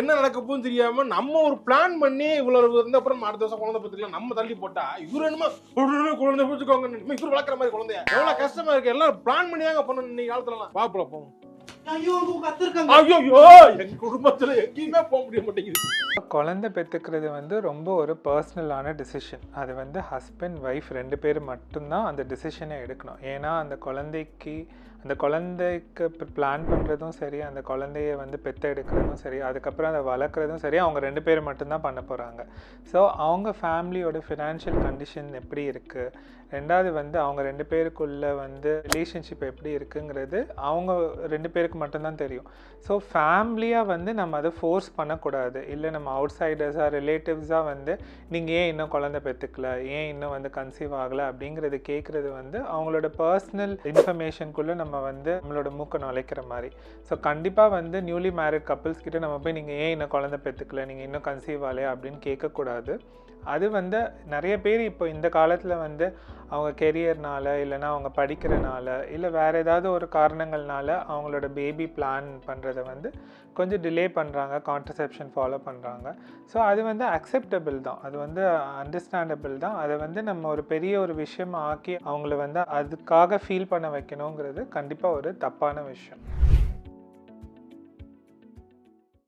என்ன நடக்க போகுதுன்னு தெரியாம நம்ம ஒரு பிளான் பண்ணி இவ்வளவு இருந்த அப்புறம் அடுத்த வருஷம் குழந்தை பத்துக்கலாம் நம்ம தள்ளி போட்டா இவரு என்னமா குழந்தை பத்துக்கோங்க இவரு வளர்க்குற மாதிரி குழந்தைய எவ்வளவு கஷ்டமா இருக்கு. எல்லாம் பிளான் பண்ணி தாங்க பண்ணணும் இன்னைக்கு காலத்துலலாம். பாப்பல போவோம். ஐயோ எங்க குடும்பத்துல எங்கேயுமே போக முடிய மாட்டேங்குது. குழந்தை பெற்றுக்கிறது வந்து ரொம்ப ஒரு பர்சனலான டிசிஷன். அது வந்து ஹஸ்பண்ட் ஒய்ஃப் 2 பேர் மட்டும்தான் அந்த டிசிஷனை எடுக்கணும். ஏன்னா அந்த குழந்தைக்கு பிளான் பண்ணுறதும் சரி, அந்த குழந்தைய வந்து பெற்றெடுக்கிறதும் சரி, அதுக்கப்புறம் அதை வளர்க்குறதும் சரி, அவங்க 2 பேர் மட்டும்தான் பண்ண போகிறாங்க. ஸோ அவங்க ஃபேமிலியோட ஃபினான்ஷியல் கண்டிஷன் எப்படி இருக்குது, 2வது வந்து அவங்க 2 பேருக்குள்ளே வந்து ரிலேஷன்ஷிப் எப்படி இருக்குங்கிறது அவங்க 2 பேருக்கு மட்டும்தான் தெரியும். ஸோ ஃபேமிலியாக வந்து நம்ம அதை ஃபோர்ஸ் பண்ணக்கூடாது. இல்லை நம்ம அவுட் சைடர்ஸாக ரிலேட்டிவ்ஸாக வந்து நீங்கள் ஏன் இன்னும் குழந்தை பெற்றுக்கல, ஏன் இன்னும் வந்து கன்சீவ் ஆகலை அப்படிங்கிறது கேட்குறது வந்து அவங்களோட பர்சனல் இன்ஃபர்மேஷனுக்குள்ளே நம்ம வந்து நம்மளோட மூக்கை நுழைக்கிற மாதிரி. ஸோ கண்டிப்பாக வந்து நியூலி மேரிட் கப்புள்ஸ் கிட்ட நம்ம போய் நீங்கள் ஏன் இன்னும் குழந்தை பெற்றுக்கல, நீங்கள் இன்னும் கன்சீவ் ஆகலையா அப்படின்னு கேட்கக்கூடாது. அது வந்து நிறைய பேர் இப்போ இந்த காலத்தில் வந்து அவங்க கெரியர்னால, இல்லைனா அவங்க படிக்கிறனால, இல்லை வேறு ஏதாவது ஒரு காரணங்கள்னால அவங்களோட பேபி பிளான் பண்ணுறதை வந்து கொஞ்சம் டிலே பண்ணுறாங்க, கான்ட்ரசெப்ஷன் ஃபாலோ பண்ணுறாங்க. ஸோ அது வந்து அக்செப்டபிள் தான், அது வந்து அண்டர்ஸ்டாண்டபிள் தான். அதை வந்து நம்ம ஒரு பெரிய ஒரு விஷயம் ஆக்கி அவங்கள வந்து அதுக்காக ஃபீல் பண்ண வைக்கணுங்கிறது கண்டிப்பாக ஒரு தப்பான விஷயம்.